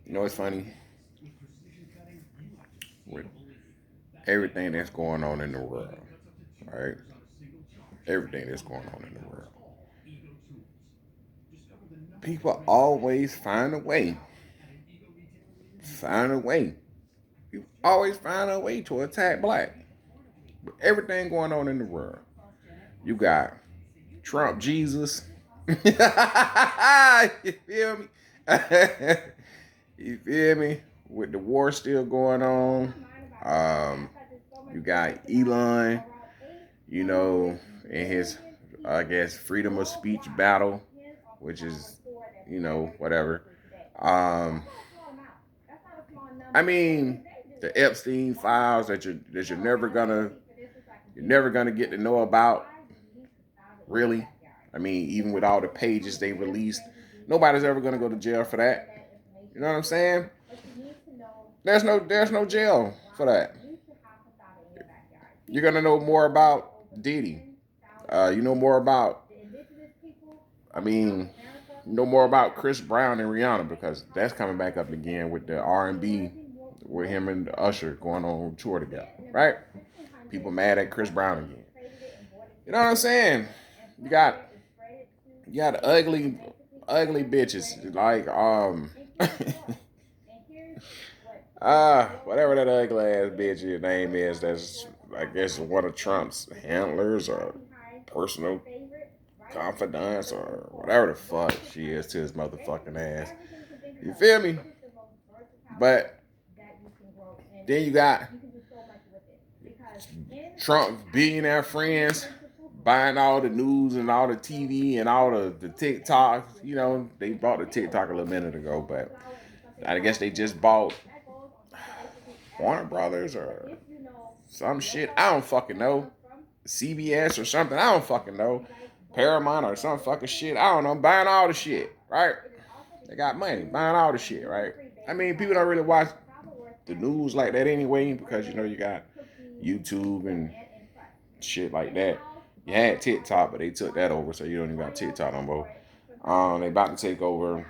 You know what's funny? With everything that's going on in the world, right? Everything that's going on in the world. People always find a way. Find a way. People always find a way to attack black. With everything going on in the world. You got Trump Jesus. You feel me? You feel me? With the war still going on. Um, you got Elon, you know, in his, I guess, freedom of speech battle, which is, whatever. Um, I mean, the Epstein files that you're never gonna get to know about, really. I mean, even with all the pages they released, nobody's ever gonna go to jail for that. You know what I'm saying? There's no jail for that. You're gonna know more about Diddy. You know more about, I mean, you know more about Chris Brown and Rihanna because that's coming back up again with the R&B with him and Usher going on tour together, right? People mad at Chris Brown again. You know what I'm saying? You got you got ugly bitches like whatever that ugly ass bitch your name is, that's I guess one of Trump's handlers or personal confidants or whatever the fuck she is to his motherfucking ass. You feel me? But then you got Trump's billionaire friends buying all the news and all the TV and all the TikTok. You know, they bought the TikTok a little minute ago, but I guess they just bought Warner Brothers or some shit. I don't fucking know. CBS or something. I don't fucking know. Paramount or some fucking shit. I don't know. Buying all the shit, right? They got money buying all the shit, right? I mean, people don't really watch the news like that anyway because you got YouTube and shit like that. You had TikTok, but they took that over, so you don't even got TikTok no more. They about to take over.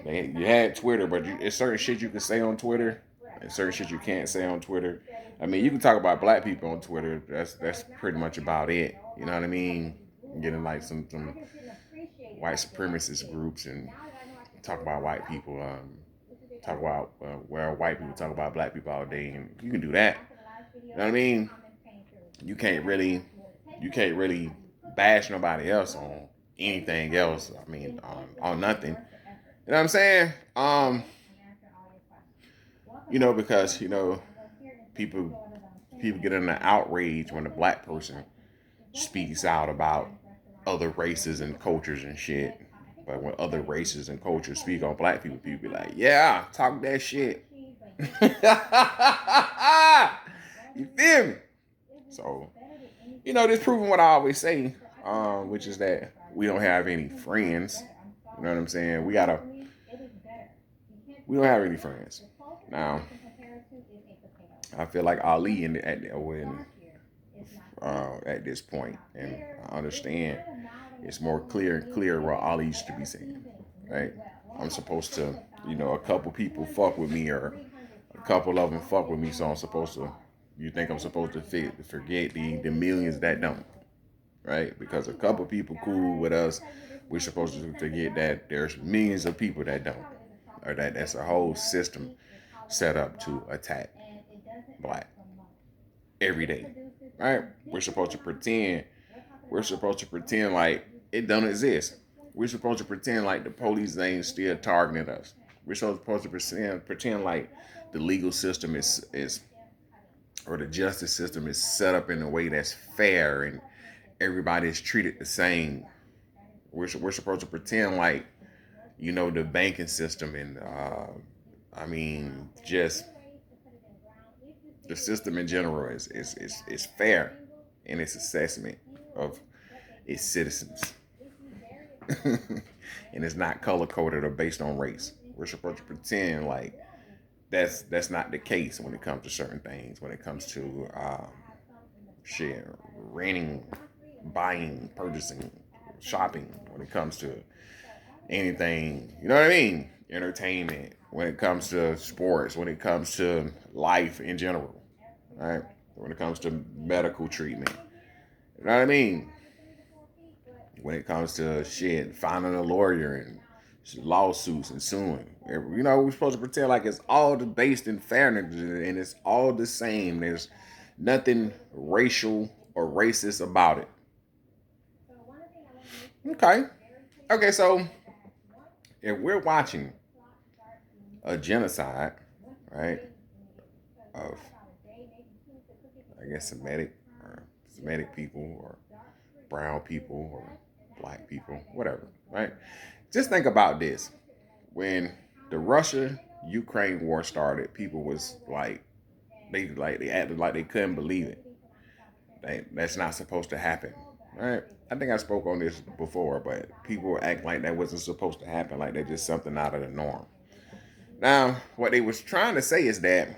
You had Twitter, but it's certain shit you can say on Twitter, and certain shit you can't say on Twitter. I mean, you can talk about black people on Twitter. That's pretty much about it. You know what I mean? Getting like some white supremacist groups and talk about white people. Talk about where white people talk about black people all day, and you can do that. You know what I mean? You can't really bash nobody else on anything else. I mean, on nothing. You know what I'm saying? Because people get in an outrage when a black person speaks out about other races and cultures and shit. But when other races and cultures speak on black people, people be like, "Yeah, talk that shit." You feel me? So, this proving what I always say, which is that we don't have any friends. You know what I'm saying? We don't have any friends. Now, I feel like Ali at this point, and I understand it's more clear and clear what Ali used to be saying, right? I'm supposed to, a couple people fuck with me, or a couple of them fuck with me, so I'm supposed to. You think I'm supposed to forget the millions that don't, right? Because a couple people cool with us, we're supposed to forget that there's millions of people that don't, or that's a whole system set up to attack black every day, right? We're supposed to pretend like it don't exist. We're supposed to pretend like the police ain't still targeting us. We're supposed to pretend like the legal system is or the justice system is set up in a way that's fair and everybody is treated the same. We're supposed to pretend like the banking system and I mean just the system in general is fair in its assessment of its citizens. And it's not color coded or based on race. We're supposed to pretend like that's not the case when it comes to certain things. When it comes to shit, renting, buying, purchasing, shopping. When it comes to anything, you know what I mean? Entertainment, when it comes to sports, when it comes to life in general, right? When it comes to medical treatment, you know what I mean? When it comes to shit, finding a lawyer and lawsuits and suing. You know, we're supposed to pretend like it's all based in fairness and it's all the same. There's nothing racial or racist about it. Okay. Okay, so if we're watching a genocide, right, of I guess Semitic people or brown people or black people, whatever, right? Just think about this. When the Russia Ukraine war started, people was they acted like they couldn't believe it. That's not supposed to happen. Right? I think I spoke on this before, but people act like that wasn't supposed to happen, like they're just something out of the norm. Now, what they was trying to say is that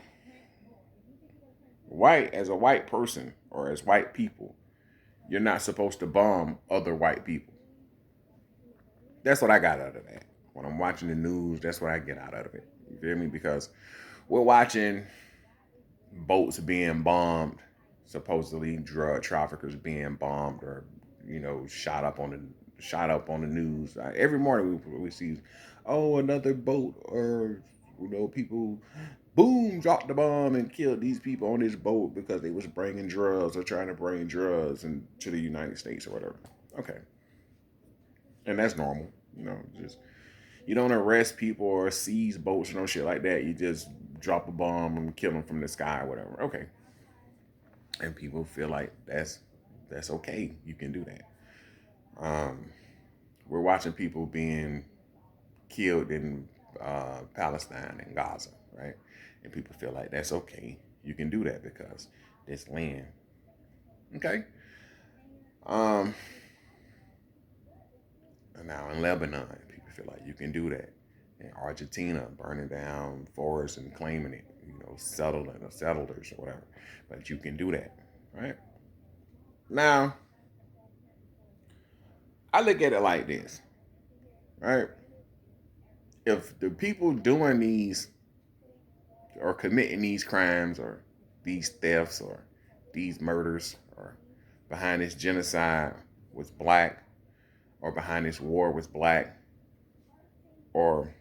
as a white person or as white people, you're not supposed to bomb other white people. That's what I got out of that. When I'm watching the news, that's what I get out of it. You feel me? Because we're watching boats being bombed, supposedly drug traffickers being bombed or shot up on the news. Every morning we see, oh, another boat or people, boom, dropped the bomb and killed these people on this boat because they was bringing drugs or trying to bring drugs into the United States or whatever. Okay, and that's normal. Just you don't arrest people or seize boats or no shit like that. You just drop a bomb and kill them from the sky or whatever. Okay, and people feel like that's okay. You can do that. Um, we're watching people being killed in Palestine and Gaza, right? And people feel like that's okay. You can do that because this land. Okay. Um, and now in Lebanon, people feel like you can do that. In Argentina, burning down forests and claiming it, settling or settlers or whatever. But you can do that, right? Now, I look at it like this, right? If the people doing these or committing these crimes or these thefts or these murders or behind this genocide was black or behind this war was black or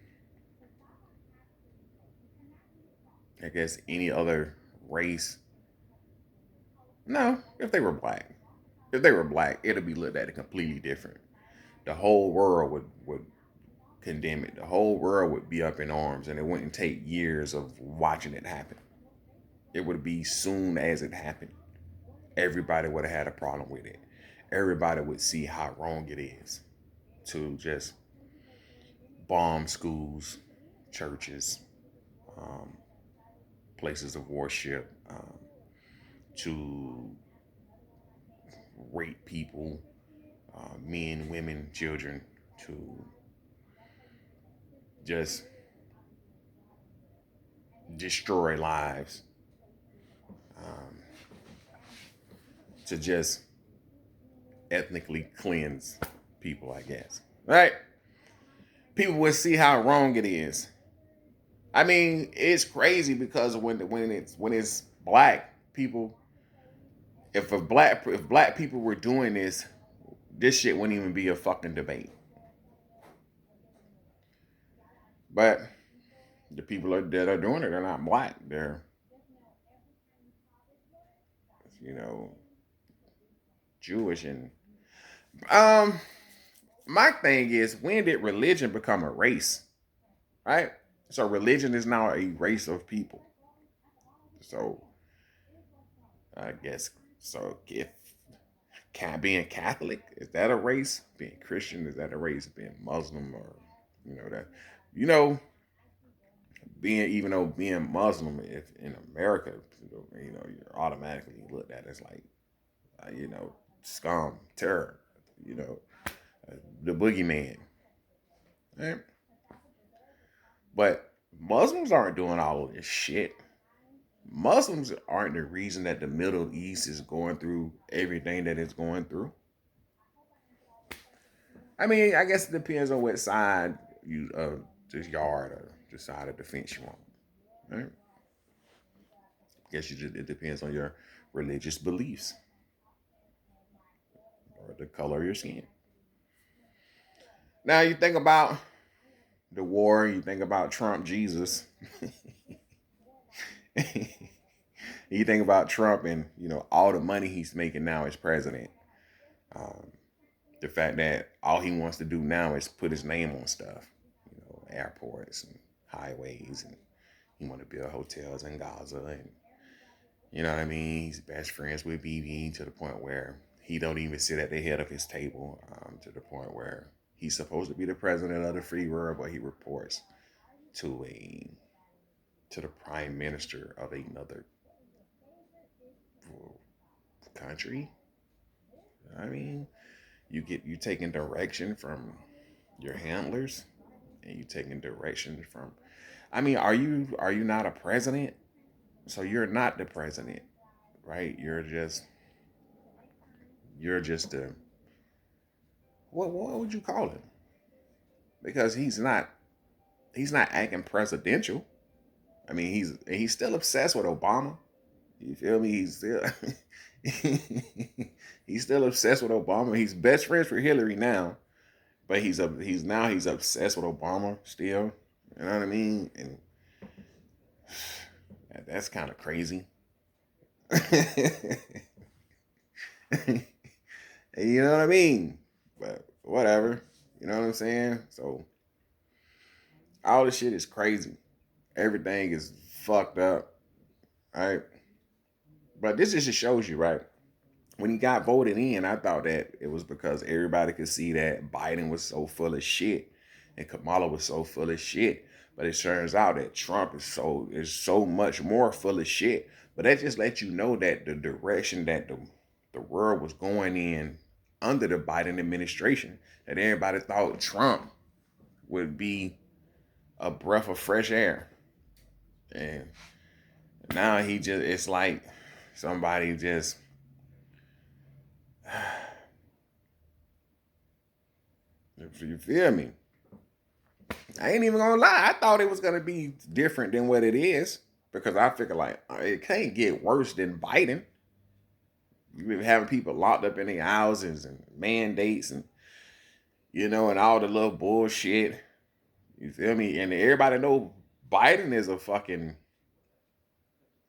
I guess any other race. No, if they were black. If they were black, it'd be looked at it completely different. The whole world would condemn it. The whole world would be up in arms and it wouldn't take years of watching it happen. It would be soon as it happened. Everybody would have had a problem with it. Everybody would see how wrong it is to just bomb schools, churches, um, places of worship, to rape people, men, women, children, to just destroy lives, um, to just ethnically cleanse people, I guess. Right? People would see how wrong it is. I mean, it's crazy because when it's black people, if black people were doing this shit wouldn't even be a fucking debate. But the people that are doing it, they're not black. They're you know Jewish and um. My thing is, when did religion become a race? Right. So religion is now a race of people. So I guess so. If being Catholic is that a race? Being Christian is that a race? Being Muslim or that you know being even though being Muslim if in America you're automatically looked at as like scum, terror, you know the boogeyman, right? But Muslims aren't doing all of this shit. Muslims aren't the reason that the Middle East is going through everything that it's going through. I mean, I guess it depends on what side you this yard or the side of the fence you want. Right? Guess it depends on your religious beliefs or the color of your skin. Now you think about the war, you think about Trump Jesus. You think about Trump and all the money he's making now as president. Um, the fact that all he wants to do now is put his name on stuff, airports and highways, and he want to build hotels in Gaza, and you know what I mean. He's best friends with BB to the point where he don't even sit at the head of his table. To the point where he's supposed to be the president of the free world, but he reports to the prime minister of another country. I mean, you taking direction from your handlers, and you taking direction from. I mean, are you not a president? So you're not the president, right? You're just the what would you call him? Because he's not acting presidential. I mean, he's still obsessed with Obama. You feel me? He's still obsessed with Obama. He's best friends with Hillary now, but he's obsessed with Obama still. You know what I mean? And that's kind of crazy. You know what I mean? But whatever. You know what I'm saying? So all this shit is crazy. Everything is fucked up, right? But this just shows you, right? When he got voted in, I thought that it was because everybody could see that Biden was so full of shit and Kamala was so full of shit. But it turns out that Trump is so much more full of shit. But that just lets you know that the direction that the world was going in under the Biden administration, that everybody thought Trump would be a breath of fresh air. And now it's like somebody just, you feel me? I ain't even gonna lie. I thought it was gonna be different than what it is because I figure like it can't get worse than Biden. You've been having people locked up in their houses and mandates and all the little bullshit. You feel me? And everybody know Biden is a fucking.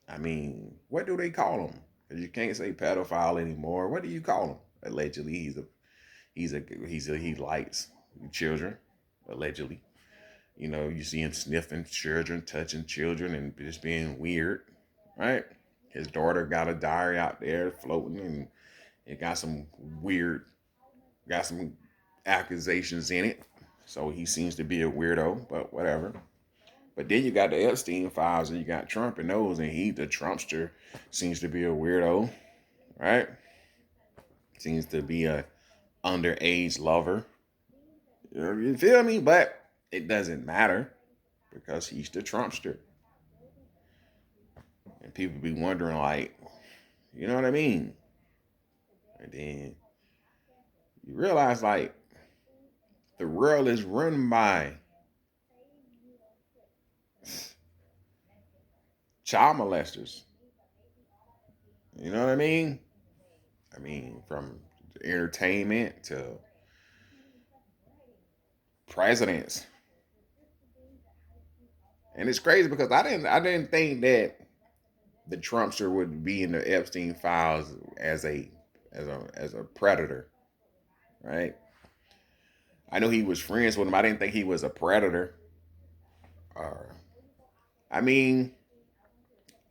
I mean, what do they call him? Because you can't say pedophile anymore. What do you call him? Allegedly, he likes children. Allegedly. You see him sniffing children, touching children, and just being weird, right? His daughter got a diary out there floating, and it got some accusations in it. So he seems to be a weirdo, but whatever. But then you got the Epstein files, and you got Trump and those, and the Trumpster, seems to be a weirdo, right? Seems to be a underage lover. You feel me? But it doesn't matter because he's the Trumpster. And people be wondering, like, you know what I mean? And then you realize, like, the world is run by child molesters. You know what I mean? I mean, from entertainment to presidents. And it's crazy because I didn't think that the Trumpster would be in the Epstein files as a predator, right? I know he was friends with him. I didn't think he was a predator. Or, I mean,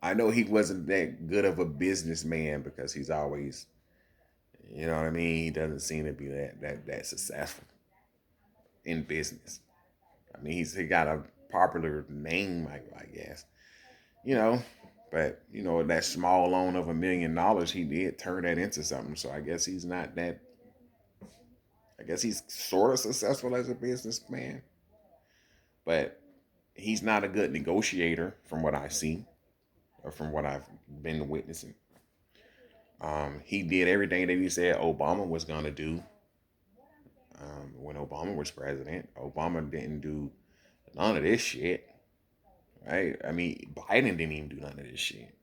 I know he wasn't that good of a businessman because he's always, you know what I mean. He doesn't seem to be that successful in business. I mean, he got a popular name, I guess, you know. But that small loan of $1 million, he did turn that into something. So I guess he's not that. I guess he's sort of successful as a businessman, but he's not a good negotiator from what I see or from what I've been witnessing. He did everything that he said Obama was going to do when Obama was president. Obama didn't do None of this shit. Right? I mean, Biden didn't even do none of this shit.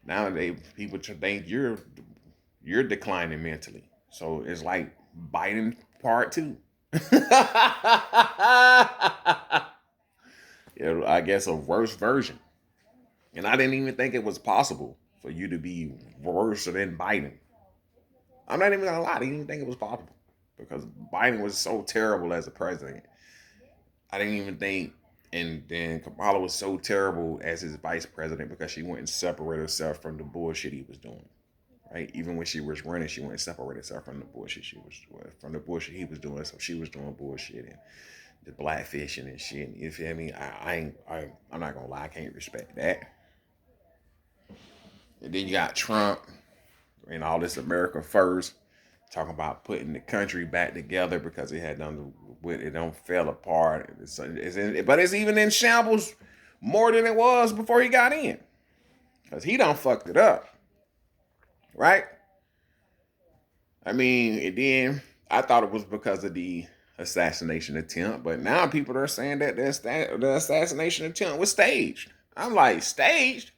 Nowadays, people think you're declining mentally. So it's like Biden part two. Yeah, I guess a worse version. And I didn't even think it was possible for you to be worse than Biden. I'm not even gonna lie, I didn't even think it was possible because Biden was so terrible as a president. I didn't even think, and then Kamala was so terrible as his vice president because she went and separated herself from the bullshit he was doing. Right, even when she was running, she went and separated herself from the bullshit from the bullshit he was doing. So she was doing bullshit and the blackfishing and shit. You feel me? I'm not gonna lie, I can't respect that. And then you got Trump and all this America first, talking about putting the country back together because it had done with it don't fell apart. But it's even in shambles more than it was before he got in, because he done fucked it up, right? I mean, and then I thought it was because of the assassination attempt, but now people are saying that the assassination attempt was staged. I'm like, staged?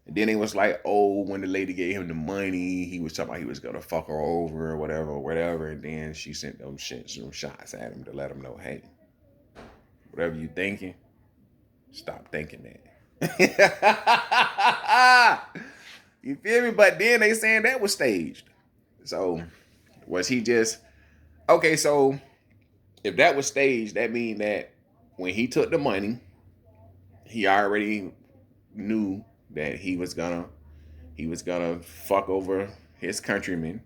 And then it was like, oh, when the lady gave him the money, he was talking about he was gonna fuck her over or whatever. And then she sent some shots at him to let him know, hey, whatever you thinking, stop thinking that. You feel me? But then they saying that was staged. So was he just okay? So if that was staged, that means that when he took the money, he already knew that he was gonna fuck over his countrymen,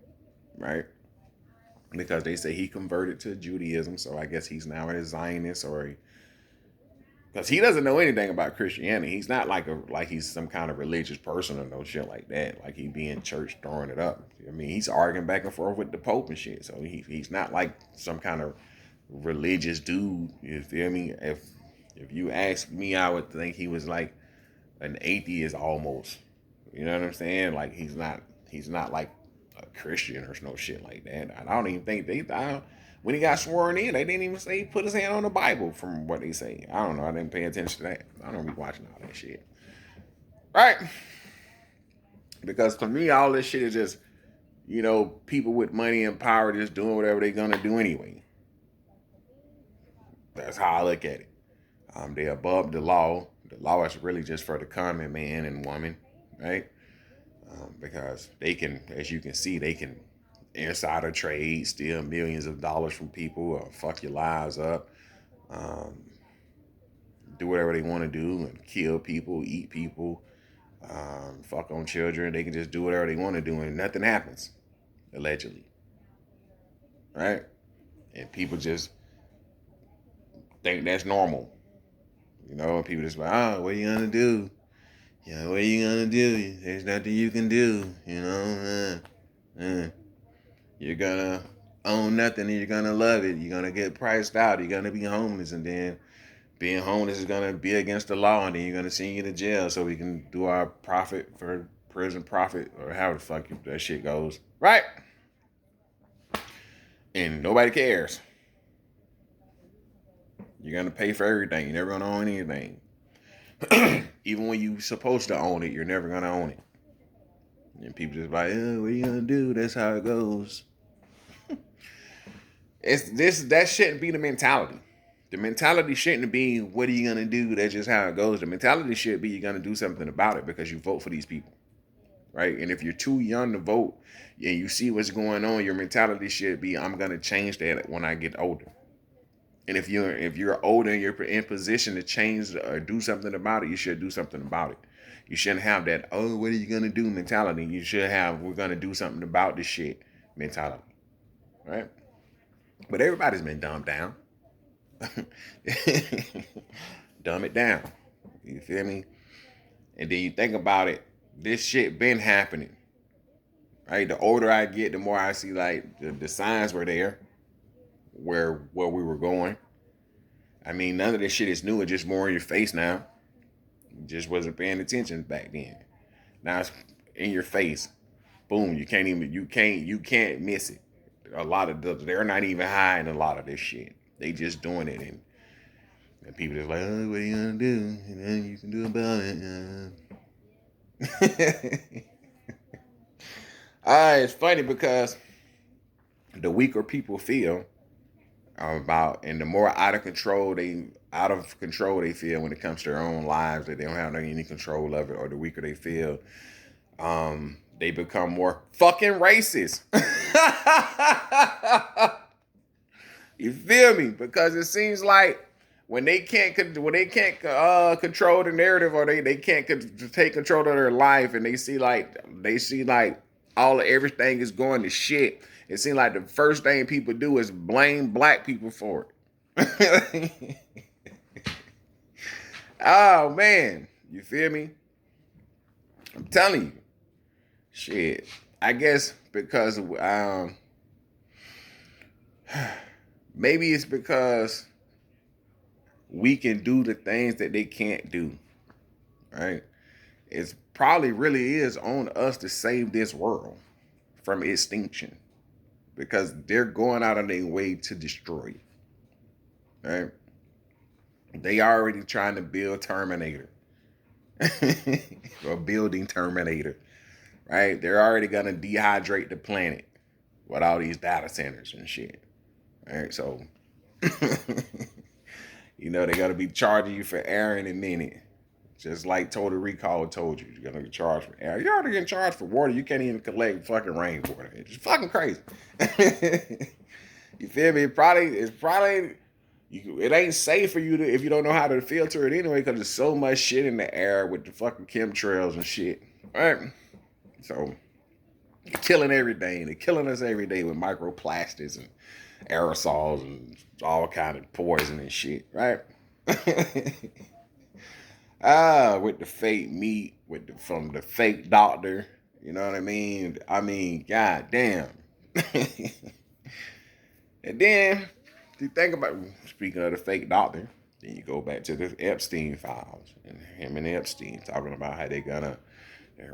right? Because they say he converted to Judaism, so I guess he's now a Zionist, or because he doesn't know anything about Christianity. He's not like he's some kind of religious person or no shit like that. Like he be in church throwing it up. I mean, he's arguing back and forth with the Pope and shit. So he's not like some kind of religious dude. You feel me? If you ask me, I would think he was like an atheist almost. You know what I'm saying? Like he's not like a Christian or no shit like that. I don't even think when he got sworn in, they didn't even say he put his hand on the Bible from what they say. I don't know. I didn't pay attention to that. I don't be watching all that shit. Right? Because to me, all this shit is just, people with money and power just doing whatever they're gonna do anyway. That's how I look at it. They're above the law. The law is really just for the common man and woman, right? Because they can, as you can see, they can insider trade, steal millions of dollars from people, or fuck your lives up, um, do whatever they want to do, and kill people, eat people, fuck on children. They can just do whatever they want to do, and nothing happens, allegedly, right? And people just think that's normal, and people just like, oh, what are you gonna do? What are you gonna do? There's nothing you can do. You're gonna own nothing and you're gonna love it. You're gonna get priced out. You're gonna be homeless, and then being homeless is gonna be against the law, and then you're gonna send you to jail so we can do our profit for prison profit, or how the fuck that shit goes. Right? And nobody cares. You're gonna pay for everything. You're never gonna own anything. Even when you're supposed to own it, you're never gonna own it. And people just like, oh, what are you gonna do? That's how it goes. That shouldn't be the mentality. The mentality shouldn't be, what are you gonna do? That's just how it goes. The mentality should be, you're gonna do something about it because you vote for these people, right? And if you're too young to vote and you see what's going on, your mentality should be, I'm gonna change that when I get older. And if you're older and you're in position to change or do something about it, you should do something about it. You shouldn't have that, oh, what are you gonna do mentality. You should have, we're gonna do something about this shit mentality, right? But everybody's been dumbed down. Dumb it down. You feel me? And then you think about it, this shit been happening. Right? The older I get, the more I see like the signs were there where we were going. I mean, none of this shit is new, it's just more in your face now. You just wasn't paying attention back then. Now it's in your face. Boom, you can't miss it. A lot of they're not even hiding a lot of this shit. They just doing it, and people just like, oh, what are you gonna do? And then you can do about it. It's funny because the weaker people feel about, and the more out of control they feel when it comes to their own lives, that they don't have any control of it, or the weaker they feel, they become more fucking racist. You feel me? Because it seems like when they can't control the narrative, or they can't take control of their life, and they see like everything is going to shit. It seems like the first thing people do is blame black people for it. Oh man, you feel me? I'm telling you, shit. I guess because maybe it's because we can do the things that they can't do, right? It's probably really is on us to save this world from extinction, because they're going out of their way to destroy it, right? They already trying to build Terminator or building Terminator, right? They're already gonna dehydrate the planet with all these data centers and shit, right? So they're gonna be charging you for air in a minute. Just like Total Recall told you, you're gonna get charged for air. You're already getting charged for water. You can't even collect fucking rainwater. It's fucking crazy. You feel me? It ain't safe for you to, if you don't know how to filter it anyway, because there's so much shit in the air with the fucking chemtrails and shit. Right? So they're killing everything. They're killing us every day with microplastics and aerosols and all kind of poison and shit. Right? With the fake meat, from the fake doctor. You know what I mean? God damn. And then you think about, speaking of the fake doctor, then you go back to the Epstein files, and him and Epstein talking about how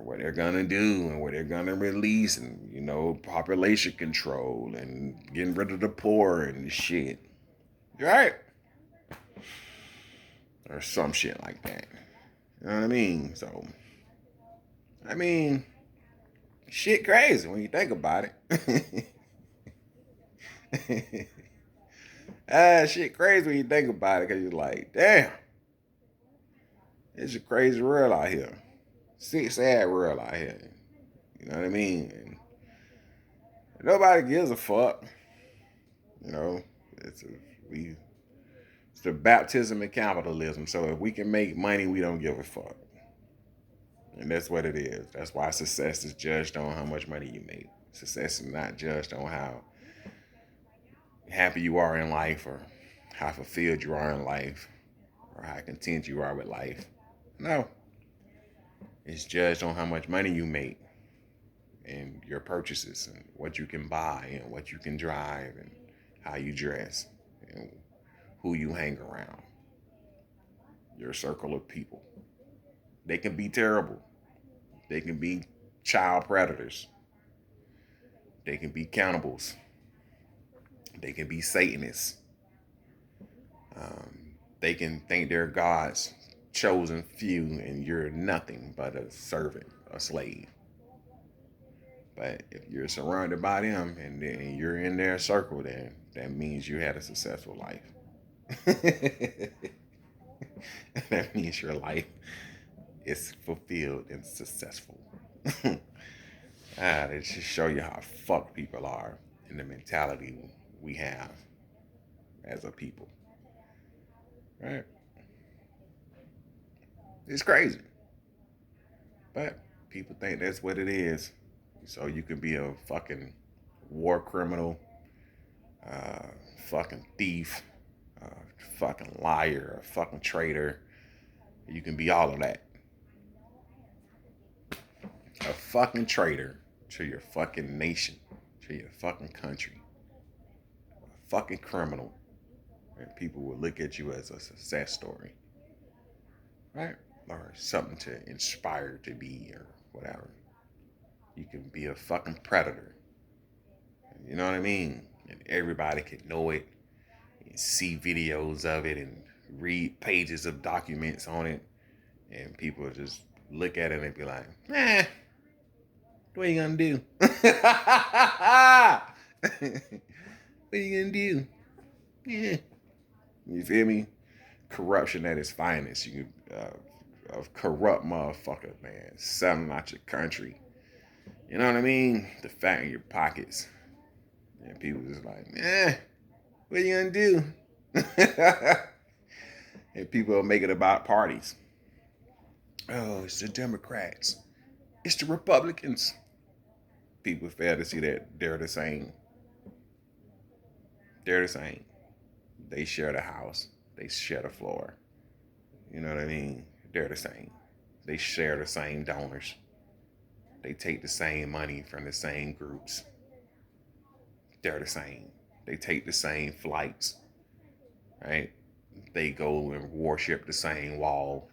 what they're gonna do and what they're gonna release, and population control and getting rid of the poor and shit. Right? Or some shit like that. You know what I mean? So, shit crazy when you think about it. Shit crazy when you think about it, because you're like, damn, it's a crazy world out here. Sick, sad world out here. You know what I mean? And nobody gives a fuck. You know, it's the baptism of capitalism. So if we can make money, we don't give a fuck. And that's what it is. That's why success is judged on how much money you make. Success is not judged on how happy you are in life, or how fulfilled you are in life, or how content you are with life. No. It's judged on how much money you make, and your purchases, and what you can buy, and what you can drive, and how you dress, and who you hang around. Your circle of people. They can be terrible. They can be child predators. They can be cannibals. They can be Satanists. They can think they're God's chosen few, and you're nothing but a servant, a slave. But if you're surrounded by them, and then you're in their circle, then that means you had a successful life. That means your life is fulfilled and successful. They just show you how fucked people are, and the mentality we have as a people. Right? It's crazy. But people think that's what it is. So you can be a fucking war criminal, uh, fucking thief, uh, fucking liar, a fucking traitor. You can be all of that. A fucking traitor to your fucking nation, to your fucking country. A fucking criminal. And people will look at you as a success story. Right? Or something to inspire to be, or whatever. You can be a fucking predator. You know what I mean? And everybody can know it. and see videos of it and read pages of documents on it, and people just look at it and be like, what are you gonna do? What are you gonna do? Yeah. You feel me? Corruption at its finest. You a corrupt motherfucker, man, selling out your country. You know what I mean? The fat in your pockets. And people just like, what are you gonna do? And people will make it about parties. Oh, it's the Democrats. It's the Republicans. People fail to see that they're the same. They're the same. They share the house. They share the floor. You know what I mean? They're the same. They share the same donors. They take the same money from the same groups. They're the same. They take the same flights, right? They go and worship the same wall.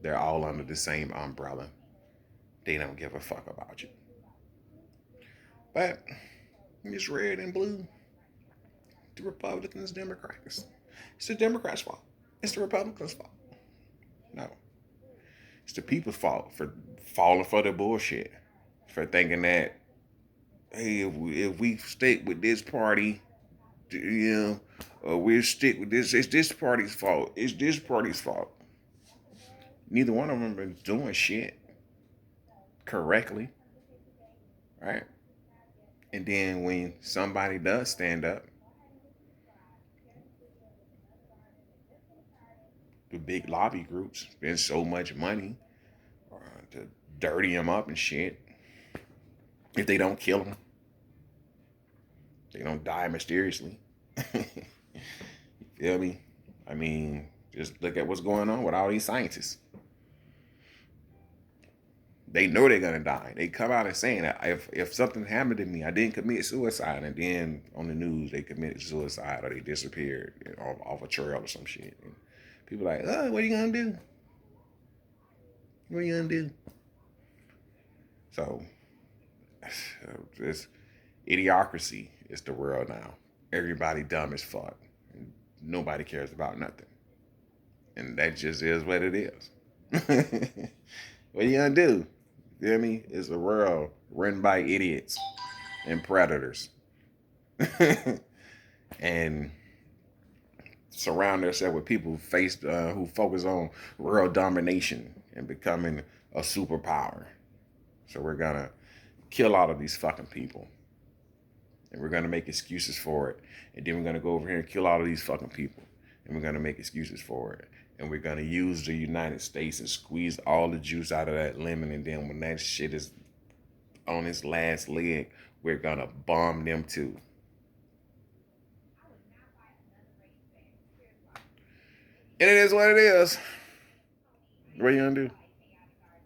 They're all under the same umbrella. They don't give a fuck about you. But it's red and blue. The Republicans, Democrats. It's the Democrats' fault. It's the Republicans' fault. No. It's the people's fault for falling for the bullshit. For thinking that, hey, if we stick with this party, or we'll stick with this, it's this party's fault. It's this party's fault. Neither one of them is doing shit correctly, right? And then when somebody does stand up, the big lobby groups spend so much money to dirty them up and shit. If they don't kill them, they don't die mysteriously. You feel me? I mean, just look at what's going on with all these scientists. They know they're gonna die. They come out and saying that if something happened to me, I didn't commit suicide, and then on the news they committed suicide or they disappeared off a trail or some shit. And people are like, oh, what are you gonna do? What are you gonna do? So this idiocracy is the world now. Everybody dumb as fuck. Nobody cares about nothing. And that just is what it is. What are you gonna do? You feel me? It's a world run by idiots and predators. And surround themselves with people who focus on world domination and becoming a superpower. So we're gonna kill all of these fucking people. And we're gonna make excuses for it. And then we're gonna go over here and kill all of these fucking people. And we're gonna make excuses for it. And we're gonna use the United States and squeeze all the juice out of that lemon. And then when that shit is on its last leg, we're gonna bomb them too. And it is what it is. What are you gonna do?